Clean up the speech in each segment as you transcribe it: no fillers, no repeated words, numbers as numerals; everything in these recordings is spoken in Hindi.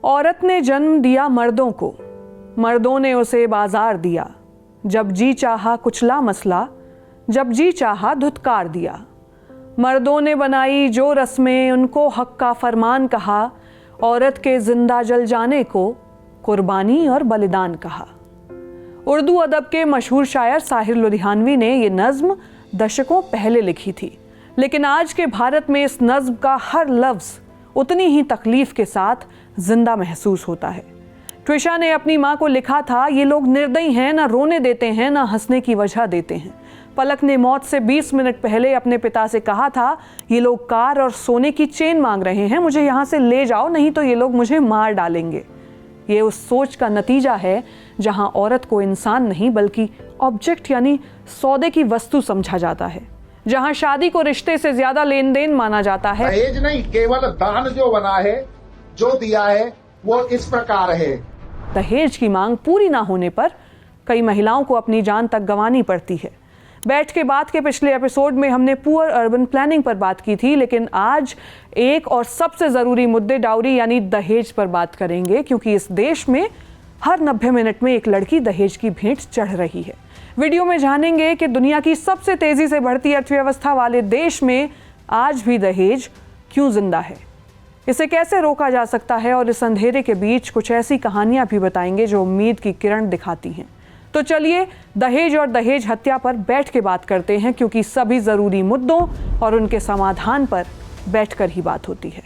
औरत ने जन्म दिया मर्दों को, मर्दों ने उसे बाजार दिया। जब जी चाहा कुचला मसला, जब जी चाहा धुतकार दिया। मर्दों ने बनाई जो रस्में, उनको हक का फरमान कहा। औरत के जिंदा जल जाने को कुर्बानी और बलिदान कहा। उर्दू अदब के मशहूर शायर साहिर लुधियानवी ने ये नज़्म दशकों पहले लिखी थी, लेकिन आज के भारत में इस नज़्म का हर लफ्ज़ उतनी ही तकलीफ के साथ जिंदा महसूस होता है। ट्विशा ने अपनी माँ को लिखा था, ये लोग निर्दयी हैं, ना रोने देते हैं ना हंसने की वजह देते हैं। पलक ने मौत से 20 मिनट पहले अपने पिता से कहा था, ये लोग कार और सोने की चेन मांग रहे हैं, मुझे यहाँ से ले जाओ, नहीं तो ये लोग मुझे मार डालेंगे। ये उस सोच का नतीजा है जहाँ औरत को इंसान नहीं बल्कि ऑब्जेक्ट यानी सौदे की वस्तु समझा जाता है, जहाँ शादी को रिश्ते से ज्यादा लेन देन माना जाता है। दहेज नहीं, केवल दान जो बना है, जो दिया है वो इस प्रकार है। दहेज की मांग पूरी ना होने पर कई महिलाओं को अपनी जान तक गंवानी पड़ती है। बैठ के बात के पिछले एपिसोड में हमने पुअर अर्बन प्लानिंग पर बात की थी, लेकिन आज एक और सबसे ज़रूरी मुद्दे डाउरी यानी दहेज पर बात करेंगे, क्योंकि इस देश में हर 90 मिनट में एक लड़की दहेज की भेंट चढ़ रही है। वीडियो में जानेंगे कि दुनिया की सबसे तेज़ी से बढ़ती अर्थव्यवस्था वाले देश में आज भी दहेज क्यों जिंदा है, इसे कैसे रोका जा सकता है, और इस अंधेरे के बीच कुछ ऐसी कहानियां भी बताएंगे जो उम्मीद की किरण दिखाती हैं। तो चलिए दहेज और दहेज हत्या पर बैठ के बात करते हैं, क्योंकि सभी ज़रूरी मुद्दों और उनके समाधान पर बैठकर ही बात होती है।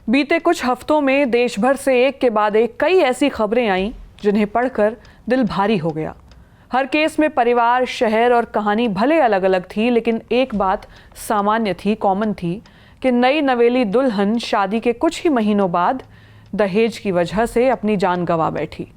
बीते कुछ हफ्तों में देश भर से एक के बाद एक कई ऐसी खबरें आईं जिन्हें पढ़कर दिल भारी हो गया। हर केस में परिवार, शहर और कहानी भले अलग अलग थी, लेकिन एक बात सामान्य थी, कॉमन थी कि नई नवेली दुल्हन शादी के कुछ ही महीनों बाद दहेज की वजह से अपनी जान गंवा बैठी।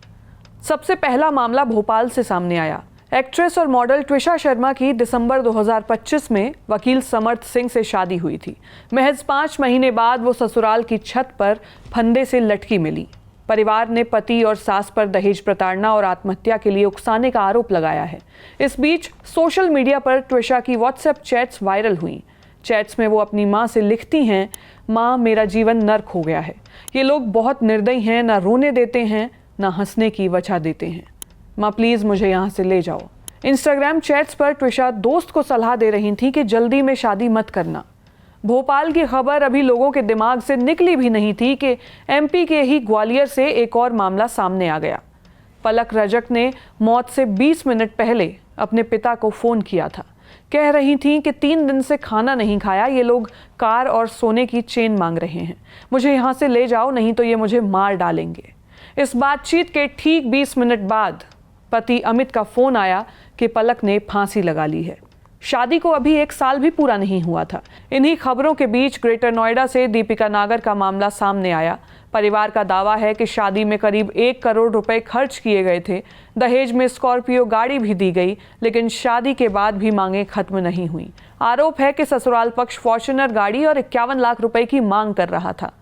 सबसे पहला मामला भोपाल से सामने आया। एक्ट्रेस और मॉडल ट्विशा शर्मा की दिसंबर 2025 में वकील समर्थ सिंह से शादी हुई थी। महज 5 महीने बाद वो ससुराल की छत पर फंदे से लटकी मिली। परिवार ने पति और सास पर दहेज प्रताड़ना और आत्महत्या के लिए उकसाने का आरोप लगाया है। इस बीच सोशल मीडिया पर ट्विशा की व्हाट्सएप चैट्स वायरल हुई। चैट्स में वो अपनी मां से लिखती हैं, मां मेरा जीवन नर्क हो गया है, ये लोग बहुत निर्दयी हैं, ना रोने देते हैं ना हंसने की वजह देते हैं, मां प्लीज़ मुझे यहाँ से ले जाओ। इंस्टाग्राम चैट्स पर ट्विशा दोस्त को सलाह दे रही थी कि जल्दी में शादी मत करना। भोपाल की खबर अभी लोगों के दिमाग से निकली भी नहीं थी कि एमपी के ही ग्वालियर से एक और मामला सामने आ गया। पलक रजक ने मौत से 20 मिनट पहले अपने पिता को फ़ोन किया था। कह रही थीं कि 3 दिन से खाना नहीं खाया, ये लोग कार और सोने की चेन मांग रहे हैं, मुझे यहाँ से ले जाओ, नहीं तो ये मुझे मार डालेंगे। इस बातचीत के ठीक 20 मिनट बाद पति अमित का फ़ोन आया कि पलक ने फांसी लगा ली है। शादी को अभी 1 साल भी पूरा नहीं हुआ था। इन्हीं खबरों के बीच ग्रेटर नोएडा से दीपिका नागर का मामला सामने आया। परिवार का दावा है कि शादी में करीब 1 करोड़ रुपए खर्च किए गए थे। दहेज में स्कॉर्पियो गाड़ी भी दी गई, लेकिन शादी के बाद भी मांगें खत्म नहीं हुई। आरोप है कि ससुराल पक्ष फॉर्च्यूनर गाड़ी और 51 लाख रुपए की मांग कर रहा था।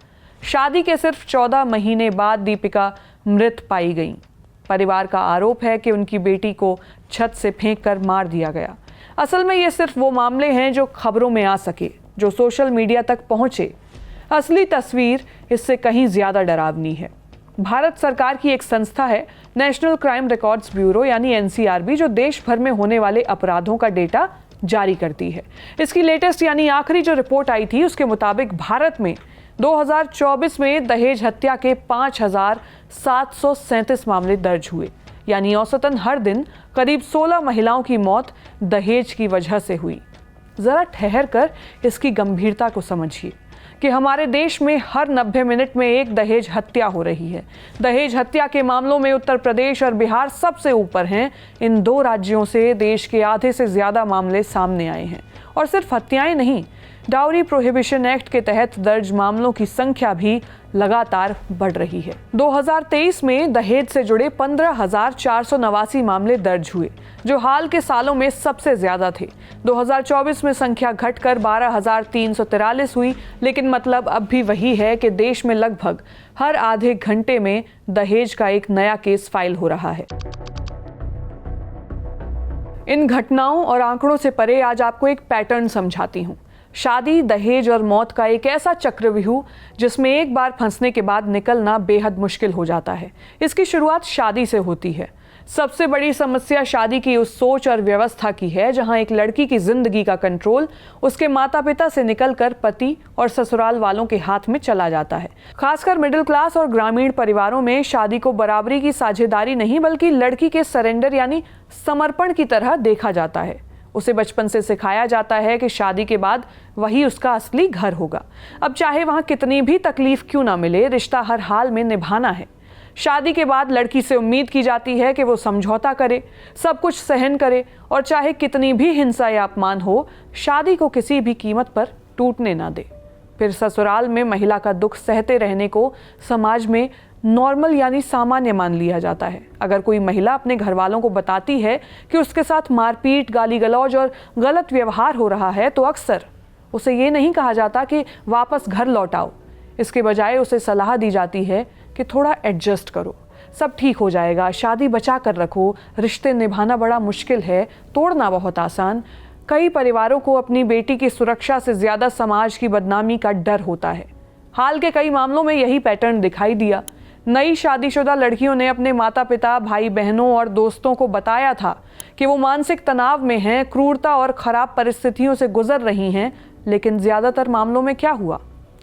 शादी के सिर्फ 14 महीने बाद दीपिका मृत पाई गई। परिवार का आरोप है कि उनकी बेटी को छत से फेंककर मार दिया गया। असल में ये सिर्फ वो मामले हैं जो खबरों में आ सके, जो सोशल मीडिया तक पहुंचे। असली तस्वीर इससे कहीं ज़्यादा डरावनी है। भारत सरकार की एक संस्था है नेशनल क्राइम रिकॉर्ड्स ब्यूरो यानी एनसीआरबी, जो देश भर में होने वाले अपराधों का डेटा जारी करती है। इसकी लेटेस्ट यानी आखिरी जो रिपोर्ट आई थी, उसके मुताबिक भारत में 2024 में दहेज हत्या के 5,737 मामले दर्ज हुए, यानी औसतन हर दिन करीब 16 महिलाओं की मौत दहेज की वजह से हुई। ज़रा ठहर कर इसकी गंभीरता को समझिए कि हमारे देश में हर 90 मिनट में एक दहेज हत्या हो रही है। दहेज हत्या के मामलों में उत्तर प्रदेश और बिहार सबसे ऊपर हैं। इन 2 राज्यों से देश के आधे से ज़्यादा मामले सामने आए हैं। और सिर्फ हत्याएं नहीं, डाउरी प्रोहिबिशन एक्ट के तहत दर्ज मामलों की संख्या भी लगातार बढ़ रही है। 2023 में दहेज से जुड़े 15,489 मामले दर्ज हुए, जो हाल के सालों में सबसे ज्यादा थे। 2024 में संख्या घटकर 12,343 हुई, लेकिन मतलब अब भी वही है कि देश में लगभग हर आधे घंटे में दहेज का एक नया केस फाइल हो रहा है। इन घटनाओं और आंकड़ों से परे आज आपको एक पैटर्न समझाती हूँ। शादी, दहेज और मौत का एक ऐसा चक्रव्यूह जिसमें एक बार फंसने के बाद निकलना बेहद मुश्किल हो जाता है। इसकी शुरुआत शादी से होती है। सबसे बड़ी समस्या शादी की उस सोच और व्यवस्था की है जहां एक लड़की की जिंदगी का कंट्रोल उसके माता पिता से निकलकर पति और ससुराल वालों के हाथ में चला जाता है। खासकर मिडिल क्लास और ग्रामीण परिवारों में शादी को बराबरी की साझेदारी नहीं बल्कि लड़की के सरेंडर यानी समर्पण की तरह देखा जाता है। उसे बचपन से सिखाया जाता है कि शादी के बाद वही उसका असली घर होगा। अब चाहे वहां कितनी भी तकलीफ क्यों ना मिले, रिश्ता हर हाल में निभाना है। शादी के बाद लड़की से उम्मीद की जाती है कि वो समझौता करे, सब कुछ सहन करे और चाहे कितनी भी हिंसा या अपमान हो, शादी को किसी भी कीमत पर टूटने ना दे। फिर ससुराल में महिला का दुख सहते रहने को समाज में नॉर्मल यानी सामान्य मान लिया जाता है। अगर कोई महिला अपने घर वालों को बताती है कि उसके साथ मारपीट, गाली गलौज और गलत व्यवहार हो रहा है, तो अक्सर उसे ये नहीं कहा जाता कि वापस घर लौट आओ। इसके बजाय उसे सलाह दी जाती है कि थोड़ा एडजस्ट करो, सब ठीक हो जाएगा, शादी बचा कर रखो, रिश्ते निभाना बड़ा मुश्किल है, तोड़ना बहुत आसान। कई परिवारों को अपनी बेटी की सुरक्षा से ज्यादा समाज की बदनामी का डर होता है। हाल के कई मामलों में यही पैटर्न दिखाई दिया। नई शादीशुदा लड़कियों ने अपने माता पिता, भाई बहनों और दोस्तों को बताया था कि वो मानसिक तनाव में हैं, क्रूरता और खराब परिस्थितियों से गुजर रही हैं, लेकिन ज्यादातर मामलों में क्या हुआ?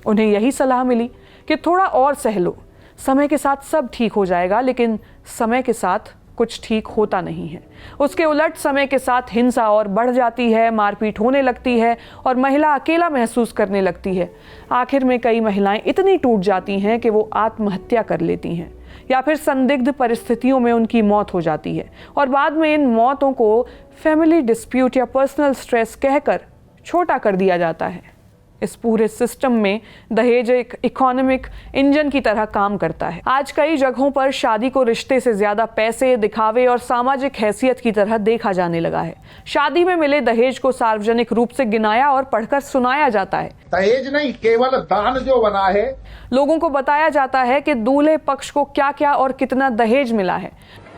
उन्हें यही सलाह मिली कि थोड़ा और सह लो, समय के साथ सब ठीक हो जाएगा। लेकिन समय के साथ कुछ ठीक होता नहीं है। उसके उलट समय के साथ हिंसा और बढ़ जाती है, मारपीट होने लगती है और महिला अकेला महसूस करने लगती है। आखिर में कई महिलाएं इतनी टूट जाती हैं कि वो आत्महत्या कर लेती हैं या फिर संदिग्ध परिस्थितियों में उनकी मौत हो जाती है और बाद में इन मौतों को फैमिली डिस्प्यूट या पर्सनल स्ट्रेस कहकर छोटा कर दिया जाता है। इस पूरे सिस्टम में दहेज एक इकोनॉमिक इंजन की तरह काम करता है। आज कई जगहों पर शादी को रिश्ते से ज्यादा पैसे, दिखावे और सामाजिक हैसियत की तरह देखा जाने लगा है। शादी में मिले दहेज को सार्वजनिक रूप से गिनाया और पढ़कर सुनाया जाता है। दहेज नहीं, केवल दान जो बना है। लोगों को बताया जाता है कि दूल्हे पक्ष को क्या क्या और कितना दहेज मिला है।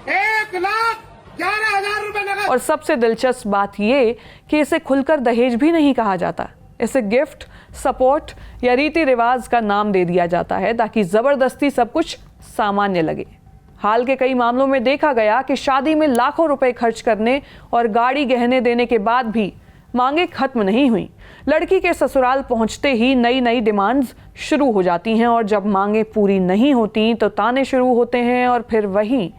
1,11,000 रुपए नगद। और सबसे दिलचस्प बात ये कि इसे खुलकर दहेज भी नहीं कहा जाता। इसे गिफ्ट, सपोर्ट या रीति रिवाज का नाम दे दिया जाता है ताकि जबरदस्ती सब कुछ सामान्य लगे। हाल के कई मामलों में देखा गया कि शादी में लाखों रुपए खर्च करने और गाड़ी गहने देने के बाद भी मांगे खत्म नहीं हुई। लड़की के ससुराल पहुंचते ही नई नई डिमांड्स शुरू हो जाती हैं और जब मांगे पूरी नहीं होती तो ताने शुरू होते हैं और फिर वही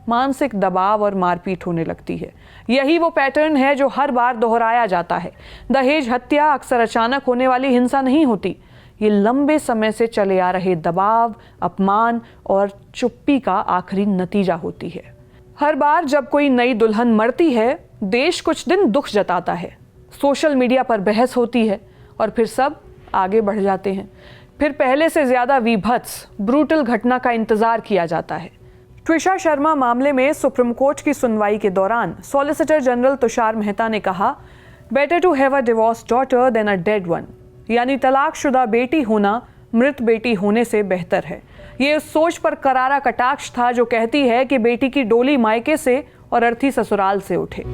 मानसिक दबाव और मारपीट होने लगती है। यही वो पैटर्न है जो हर बार दोहराया जाता है। दहेज हत्या अक्सर अचानक होने वाली हिंसा नहीं होती। ये लंबे समय से चले आ रहे दबाव, अपमान और चुप्पी का आखिरी नतीजा होती है। हर बार जब कोई नई दुल्हन मरती है, देश कुछ दिन दुख जताता है, सोशल मीडिया पर बहस होती है और फिर सब आगे बढ़ जाते हैं। फिर पहले से ज्यादा विभत्स, ब्रूटल घटना का इंतजार किया जाता है। ट्विशा शर्मा मामले में सुप्रीम कोर्ट की सुनवाई के दौरान सॉलिसिटर जनरल तुषार मेहता ने कहा, better to have a divorce daughter than a dead one, यानी तलाकशुदा बेटी होना मृत बेटी होने से बेहतर है। ये उस सोच पर करारा कटाक्ष था जो कहती है कि बेटी की डोली मायके से और अर्थी ससुराल से उठे।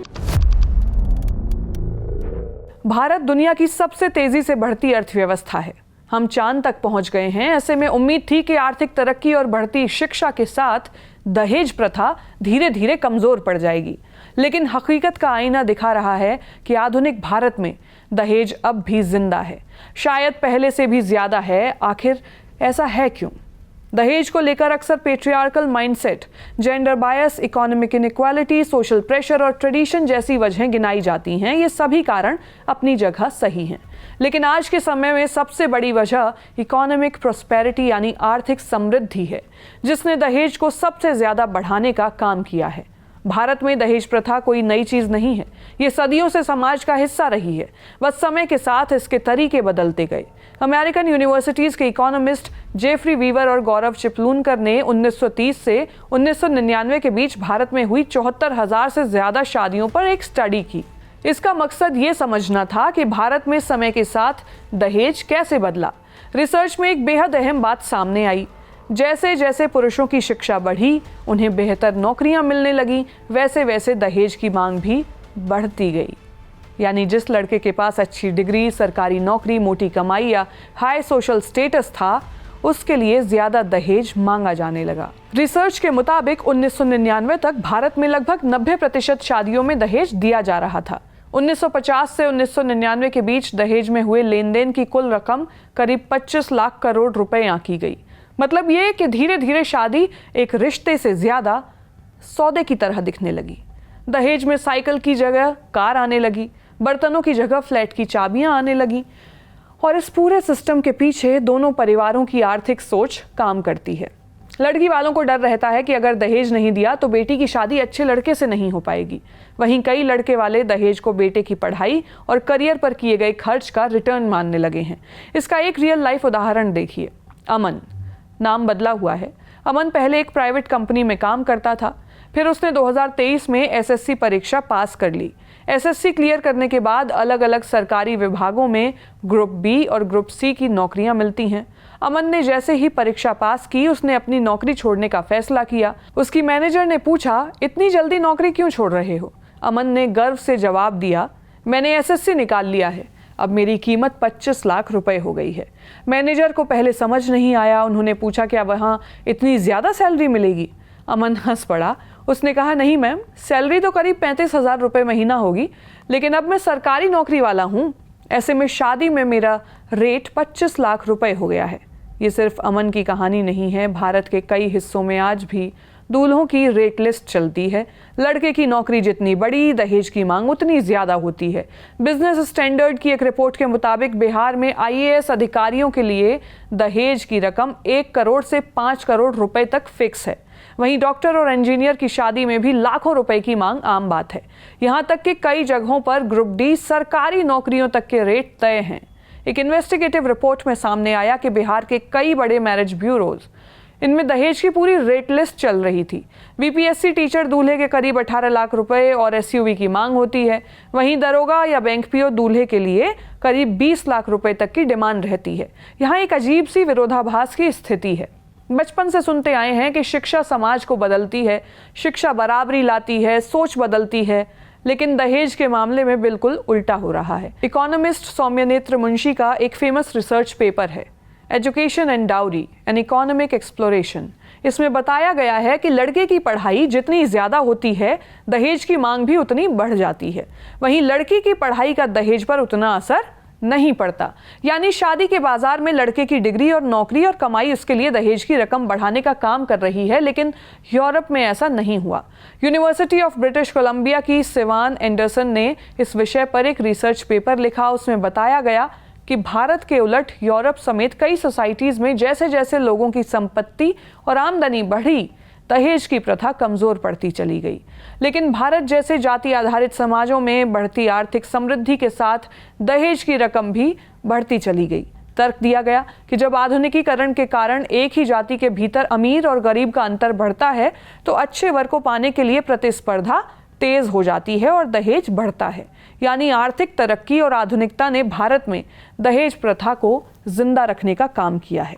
भारत दुनिया की सबसे तेजी से बढ़ती अर्थव्यवस्था है। हम चांद तक पहुंच गए हैं। ऐसे में उम्मीद थी कि आर्थिक तरक्की और बढ़ती शिक्षा के साथ दहेज प्रथा धीरे धीरे कमजोर पड़ जाएगी, लेकिन हकीकत का आईना दिखा रहा है कि आधुनिक भारत में दहेज अब भी जिंदा है, शायद पहले से भी ज्यादा है। आखिर ऐसा है क्यों? दहेज को लेकर अक्सर patriarchal mindset, gender bias, economic inequality, social pressure और ट्रेडिशन जैसी वजहें गिनाई जाती हैं। ये सभी कारण अपनी जगह सही हैं, लेकिन आज के समय में सबसे बड़ी वजह इकोनॉमिक प्रोस्पेरिटी यानी आर्थिक समृद्धि है, जिसने दहेज को सबसे ज्यादा बढ़ाने का काम किया है। भारत में दहेज प्रथा कोई नई चीज नहीं है, ये सदियों से समाज का हिस्सा रही है। बस समय के साथ इसके तरीके बदलते गए। अमेरिकन यूनिवर्सिटीज के इकोनॉमिस्ट जेफरी वीवर और गौरव चिपलूनकर ने 1930 से 1999 के बीच भारत में हुई 74,000 से ज्यादा शादियों पर एक स्टडी की। इसका मकसद ये समझना था कि भारत में समय के साथ दहेज कैसे बदला। रिसर्च में एक बेहद अहम बात सामने आई। जैसे जैसे पुरुषों की शिक्षा बढ़ी, उन्हें बेहतर नौकरियां मिलने लगी, वैसे वैसे दहेज की मांग भी बढ़ती गई। यानी जिस लड़के के पास अच्छी डिग्री, सरकारी नौकरी, मोटी कमाई या हाई सोशल स्टेटस था, उसके लिए ज्यादा दहेज मांगा जाने लगा। रिसर्च के मुताबिक 1999 तक भारत में लगभग 90% शादियों में दहेज दिया जा रहा था। 1950 से 1999 के बीच दहेज में हुए लेन देन की कुल रकम करीब 25 लाख करोड़ रुपए आंकी गई। मतलब ये कि धीरे धीरे शादी एक रिश्ते से ज्यादा सौदे की तरह दिखने लगी। दहेज में साइकिल की जगह कार आने लगी, बर्तनों की जगह फ्लैट की चाबियां आने लगी। और इस पूरे सिस्टम के पीछे दोनों परिवारों की आर्थिक सोच काम करती है। लड़की वालों को डर रहता है कि अगर दहेज नहीं दिया तो बेटी की शादी अच्छे लड़के से नहीं हो पाएगी। वहीं कई लड़के वाले दहेज को बेटे की पढ़ाई और करियर पर किए गए खर्च का रिटर्न मानने लगे हैं। इसका एक रियल लाइफ उदाहरण देखिए। अमन, नाम बदला हुआ है। अमन पहले एक प्राइवेट कंपनी में काम करता था। फिर उसने 2023 में एसएससी परीक्षा पास कर ली। एसएससी क्लियर करने के बाद अलग अलग सरकारी विभागों में ग्रुप बी और ग्रुप सी की नौकरियां मिलती हैं। अमन ने जैसे ही परीक्षा पास की, उसने अपनी नौकरी छोड़ने का फैसला किया। उसकी मैनेजर ने पूछा, इतनी जल्दी नौकरी क्यों छोड़ रहे हो? अमन ने गर्व से जवाब दिया, मैंने एसएससी निकाल लिया है, अब मेरी कीमत 25 लाख रुपए हो गई है। मैनेजर को पहले समझ नहीं आया। उन्होंने पूछा, क्या वहाँ इतनी ज़्यादा सैलरी मिलेगी? अमन हंस पड़ा। उसने कहा, नहीं मैम, सैलरी तो करीब 35,000 रुपये महीना होगी, लेकिन अब मैं सरकारी नौकरी वाला हूँ। ऐसे में शादी में मेरा रेट 25 लाख रुपए हो गया है। ये सिर्फ अमन की कहानी नहीं है। भारत के कई हिस्सों में आज भी दूल्हों की रेट लिस्ट चलती है। लड़के की नौकरी जितनी बड़ी, दहेज की मांग उतनी ज्यादा होती है। बिजनेस स्टैंडर्ड की एक रिपोर्ट के मुताबिक बिहार में आईएएस अधिकारियों के लिए दहेज की रकम 1 करोड़ से 5 करोड़ रुपए तक फिक्स है। वहीं डॉक्टर और इंजीनियर की शादी में भी लाखों रुपए की मांग आम बात है। यहाँ तक कि कई जगहों पर ग्रुप डी सरकारी नौकरियों तक के रेट तय हैं। एक इन्वेस्टिगेटिव रिपोर्ट में सामने आया कि बिहार के कई बड़े मैरिज ब्यूरोज, इनमें दहेज की पूरी रेट लिस्ट चल रही थी। बीपीएससी टीचर दूल्हे के करीब 18 लाख रुपए और एसयूवी की मांग होती है। वहीं दरोगा या बैंक पीओ दूल्हे के लिए करीब 20 लाख रुपए तक की डिमांड रहती है। यहाँ एक अजीब सी विरोधाभास की स्थिति है। बचपन से सुनते आए हैं कि शिक्षा समाज को बदलती है, शिक्षा बराबरी लाती है, सोच बदलती है, लेकिन दहेज के मामले में बिल्कुल उल्टा हो रहा है। इकोनॉमिस्ट सौम्यनेत्र मुंशी का एक फेमस रिसर्च पेपर है, education and dowry, an economic exploration. इसमें बताया गया है कि लड़के की पढ़ाई जितनी ज्यादा होती है, दहेज की मांग भी उतनी बढ़ जाती है। वहीं लड़की की पढ़ाई का दहेज पर उतना असर नहीं पड़ता। यानी शादी के बाजार में लड़के की डिग्री और नौकरी और कमाई उसके लिए दहेज की रकम बढ़ाने का काम कर रही है, लेकिन यूरोप में ऐसा नहीं हुआ। यूनिवर्सिटी ऑफ ब्रिटिश कोलंबिया की सिवान एंडरसन ने इस विषय पर एक रिसर्च पेपर लिखा। उसमें बताया गया कि भारत के उलट यूरोप समेत कई सोसाइटीज में जैसे जैसे लोगों की संपत्ति और आमदनी बढ़ी, दहेज की प्रथा कमजोर पड़ती चली गई। लेकिन भारत जैसे जाति आधारित समाजों में बढ़ती आर्थिक समृद्धि के साथ दहेज की रकम भी बढ़ती चली गई। तर्क दिया गया कि जब आधुनिकीकरण के कारण एक ही जाति के भीतर अमीर और गरीब का अंतर बढ़ता है, तो अच्छे वर को पाने के लिए प्रतिस्पर्धा तेज हो जाती है और दहेज बढ़ता है। यानी आर्थिक तरक्की और आधुनिकता ने भारत में दहेज प्रथा को जिंदा रखने का काम किया है।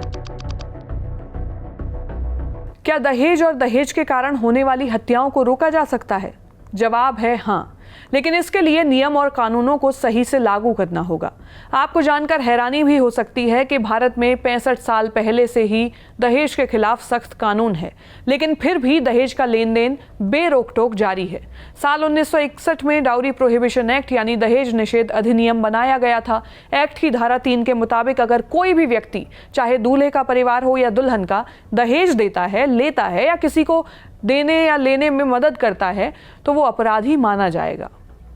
क्या दहेज और दहेज के कारण होने वाली हत्याओं को रोका जा सकता है? जवाब है हाँ, लेकिन इसके लिए नियम और कानूनों को सही से लागू करना होगा। आपको जानकर हैरानी भी हो सकती है कि भारत में 65 साल पहले से ही दहेज के खिलाफ सख्त कानून है, लेकिन फिर भी दहेज का लेन देन बेरोक टोक जारी है। साल 1961 में डाउरी प्रोहिबिशन एक्ट यानी दहेज निषेध अधिनियम बनाया गया था। एक्ट की धारा 3 के मुताबिक अगर कोई भी व्यक्ति, चाहे दूल्हे का परिवार हो या दुल्हन का, दहेज देता है, लेता है या किसी को देने या लेने में मदद करता है, तो वो अपराधी माना जाएगा।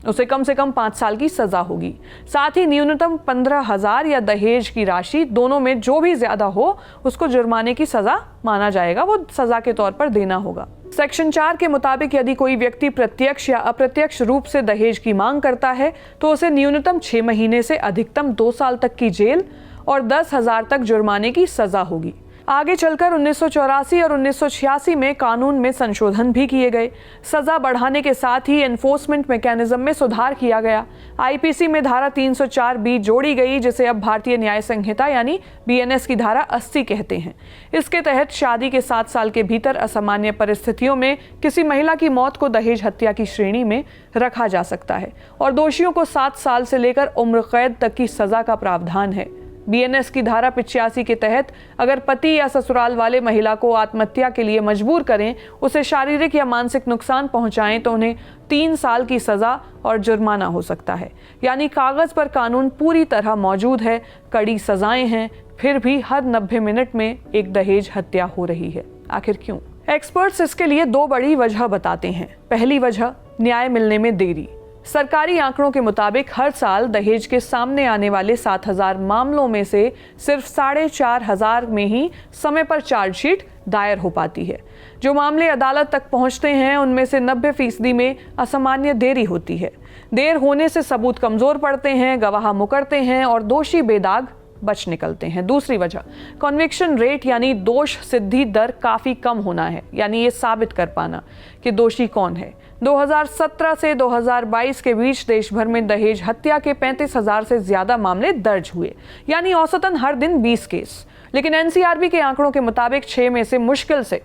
उसे कम से कम 5 साल की सजा होगी। साथ ही न्यूनतम 15,000 या दहेज की राशि, दोनों में जो भी ज्यादा हो उसको जुर्माने की सजा माना जाएगा, वो सजा के तौर पर देना होगा। सेक्शन 4 के मुताबिक यदि कोई व्यक्ति प्रत्यक्ष या अप्रत्यक्ष रूप से दहेज की मांग करता है तो उसे न्यूनतम 6 महीने से अधिकतम 2 साल तक की जेल और 10,000 तक जुर्माने की सजा होगी। आगे चलकर 1984 और 1986 में कानून में संशोधन भी किए गए। सजा बढ़ाने के साथ ही एनफोर्समेंट मैकेनिज्म में सुधार किया गया। आईपीसी में धारा 304B जोड़ी गई, जिसे अब भारतीय न्याय संहिता यानी BNS की धारा 80 कहते हैं। इसके तहत शादी के 7 साल के भीतर असामान्य परिस्थितियों में किसी महिला की मौत को दहेज हत्या की श्रेणी में रखा जा सकता है और दोषियों को 7 साल से लेकर उम्र कैद तक की सजा का प्रावधान है। BNS की धारा 85 के तहत अगर पति या ससुराल वाले महिला को आत्महत्या के लिए मजबूर करें, उसे शारीरिक या मानसिक नुकसान पहुंचाएं तो उन्हें 3 साल की सजा और जुर्माना हो सकता है। यानी कागज पर कानून पूरी तरह मौजूद है, कड़ी सजाएं हैं, फिर भी हर 90 मिनट में एक दहेज हत्या हो रही है। आखिर क्यों? एक्सपर्ट्स इसके लिए 2 बड़ी वजह बताते हैं। पहली वजह, न्याय मिलने में देरी। सरकारी आंकड़ों के मुताबिक हर साल दहेज के सामने आने वाले 7,000 मामलों में से सिर्फ 4,500 में ही समय पर चार्जशीट दायर हो पाती है। जो मामले अदालत तक पहुंचते हैं उनमें से 90% में असामान्य देरी होती है। देर होने से सबूत कमजोर पड़ते हैं, गवाह मुकरते हैं और दोषी बेदाग बच निकलते हैं। दूसरी वजह, कन्विक्शन रेट यानी दोष सिद्धि दर काफी कम होना है, यानी ये साबित कर पाना कि दोषी कौन है। 2017 से 2022 के बीच देश भर में दहेज हत्या के 35,000 से ज्यादा मामले दर्ज हुए, यानी औसतन हर दिन 20 केस। लेकिन NCRB के आंकड़ों के मुताबिक 6 में से मुश्किल से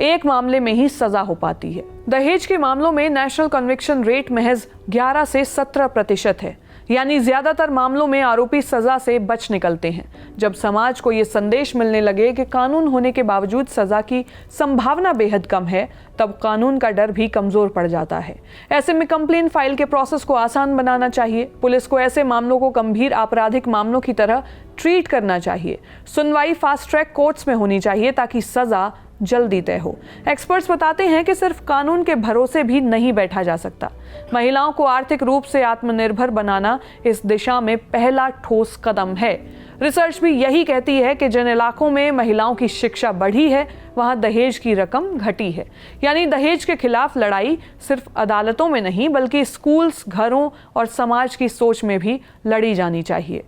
1 मामले में ही सजा हो पाती है। दहेज के मामलों में नेशनल कन्विक्शन रेट महज 11 से 17% है, यानी ज्यादातर मामलों में आरोपी सजा से बच निकलते हैं। जब समाज को ये संदेश मिलने लगे कि कानून होने के बावजूद सजा की संभावना बेहद कम है, तब कानून का डर भी कमजोर पड़ जाता है। ऐसे में कंप्लेंट फाइल के प्रोसेस को आसान बनाना चाहिए। पुलिस को ऐसे मामलों को गंभीर आपराधिक मामलों की तरह ट्रीट करना चाहिए। सुनवाई फास्ट ट्रैक कोर्ट्स में होनी चाहिए ताकि सजा जल्दी तय हो। एक्सपर्ट्स बताते हैं कि सिर्फ कानून के भरोसे भी नहीं बैठा जा सकता। महिलाओं को आर्थिक रूप से आत्मनिर्भर बनाना इस दिशा में पहला ठोस कदम है। रिसर्च भी यही कहती है कि जिन इलाकों में महिलाओं की शिक्षा बढ़ी है, वहां दहेज की रकम घटी है। यानी दहेज के खिलाफ लड़ाई सिर्फ अदालतों में नहीं, बल्कि स्कूल्स, घरों और समाज की सोच में भी लड़ी जानी चाहिए।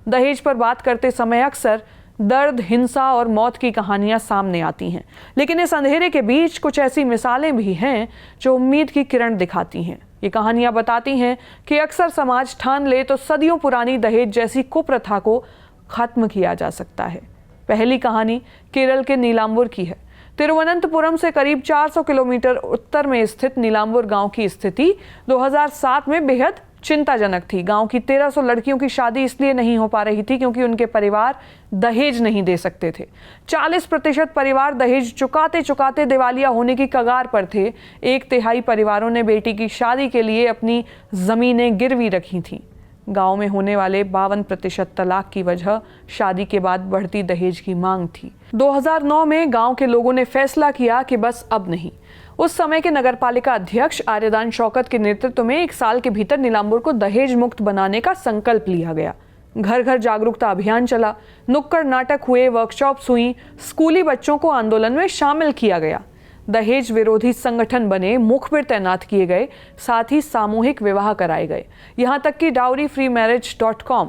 दहेज पर बात करते समय अक्सर दर्द, हिंसा और मौत की कहानियां सामने आती हैं, लेकिन इस अंधेरे के बीच कुछ ऐसी मिसालें भी हैं जो उम्मीद की किरण दिखाती हैं। ये कहानियां बताती हैं कि अक्सर समाज ठान ले तो सदियों पुरानी दहेज जैसी कुप्रथा को खत्म किया जा सकता है। पहली कहानी केरल के नीलांबुर की है। तिरुवनंतपुरम से करीब 400 किलोमीटर उत्तर में स्थित नीलांबुर गांव की स्थिति 2007 में बेहद चिंताजनक थी। गांव की 1300 लड़कियों की शादी इसलिए नहीं हो पा रही थी क्योंकि उनके परिवार दहेज नहीं दे सकते थे। 40% परिवार दहेज चुकाते चुकाते दिवालिया होने की कगार पर थे। 1/3 परिवारों ने बेटी की शादी के लिए अपनी जमीनें गिरवी रखी थीं। गांव में होने वाले 52% तलाक की वजह शादी के बाद बढ़ती दहेज की मांग थी। 2009 में गांव के लोगों ने फैसला किया कि बस अब नहीं। उस समय के नगरपालिका अध्यक्ष आर्यदान शौकत के नेतृत्व में 1 साल के भीतर नीलांबुर को दहेज मुक्त बनाने का संकल्प लिया गया। घर घर जागरूकता अभियान चला, नुक्कड़ नाटक हुए, वर्कशॉप्स हुई, स्कूली बच्चों को आंदोलन में शामिल किया गया। दहेज विरोधी संगठन बने, मुखबिर तैनात किए गए, साथ ही सामूहिक विवाह कराए गए। यहाँ तक कि dowryfreemarriage.com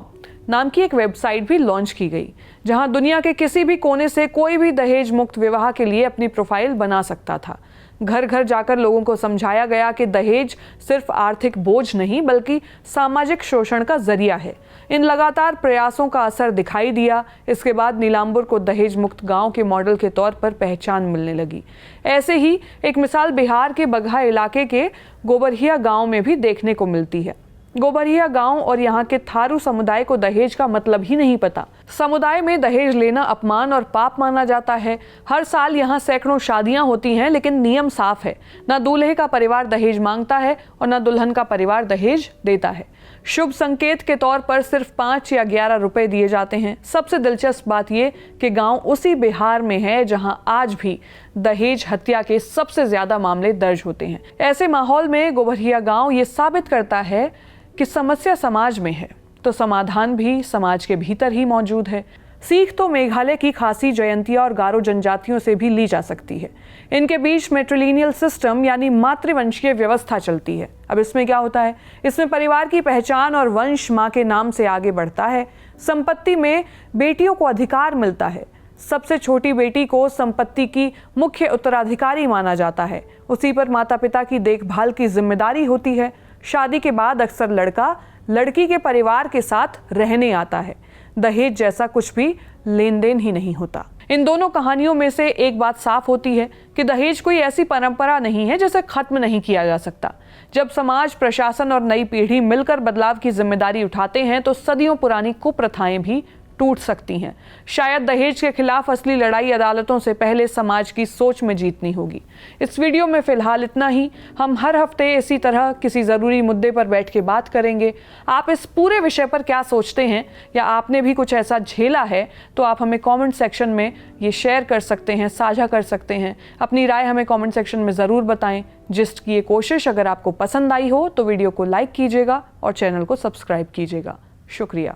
नाम की एक वेबसाइट भी लॉन्च की गई, जहां दुनिया के किसी भी कोने से कोई भी दहेज मुक्त विवाह के लिए अपनी प्रोफाइल बना सकता था। घर घर जाकर लोगों को समझाया गया कि दहेज सिर्फ आर्थिक बोझ नहीं बल्कि सामाजिक शोषण का जरिया है। इन लगातार प्रयासों का असर दिखाई दिया। इसके बाद नीलांबुर को दहेज मुक्त गांव के मॉडल के तौर पर पहचान मिलने लगी। ऐसे ही एक मिसाल बिहार के बगहा इलाके के गोबरहिया गांव में भी देखने को मिलती है। गोबरहिया गांव और यहाँ के थारू समुदाय को दहेज का मतलब ही नहीं पता। समुदाय में दहेज लेना अपमान और पाप माना जाता है। हर साल यहाँ सैकड़ों शादियां होती हैं, लेकिन नियम साफ है, न दूल्हे का परिवार दहेज मांगता है और न दुल्हन का परिवार दहेज देता है। शुभ संकेत के तौर पर सिर्फ 5 या 11 रुपए दिए जाते हैं। सबसे दिलचस्प बात यह कि गांव उसी बिहार में है जहां आज भी दहेज हत्या के सबसे ज्यादा मामले दर्ज होते हैं। ऐसे माहौल में गोबरिया गांव ये साबित करता है कि समस्या समाज में है तो समाधान भी समाज के भीतर ही मौजूद है। सीख तो मेघालय की खासी, जयंतिया और गारो जनजातियों से भी ली जा सकती है। इनके बीच मैट्रिलिनियल सिस्टम यानी मातृवंशीय व्यवस्था चलती है। अब इसमें क्या होता है? इसमें परिवार की पहचान और वंश मां के नाम से आगे बढ़ता है। संपत्ति में बेटियों को अधिकार मिलता है। सबसे छोटी बेटी को संपत्ति की मुख्य उत्तराधिकारी माना जाता है। उसी पर माता पिता की देखभाल की जिम्मेदारी होती है। शादी के बाद अक्सर लड़का लड़की के परिवार के साथ रहने आता है। दहेज जैसा कुछ भी लेन देन ही नहीं होता। इन दोनों कहानियों में से एक बात साफ होती है कि दहेज कोई ऐसी परंपरा नहीं है जिसे खत्म नहीं किया जा सकता। जब समाज, प्रशासन और नई पीढ़ी मिलकर बदलाव की जिम्मेदारी उठाते हैं तो सदियों पुरानी कुप्रथाएं भी टूट सकती हैं। शायद दहेज के खिलाफ असली लड़ाई अदालतों से पहले समाज की सोच में जीतनी होगी। इस वीडियो में फिलहाल इतना ही। हम हर हफ्ते इसी तरह किसी ज़रूरी मुद्दे पर बैठ के बात करेंगे। आप इस पूरे विषय पर क्या सोचते हैं या आपने भी कुछ ऐसा झेला है तो आप हमें कमेंट सेक्शन में ये शेयर कर सकते हैं, साझा कर सकते हैं। अपनी राय हमें कमेंट सेक्शन में ज़रूर बताएं। जिस्ट की ये कोशिश अगर आपको पसंद आई हो तो वीडियो को लाइक कीजिएगा और चैनल को सब्सक्राइब कीजिएगा। शुक्रिया।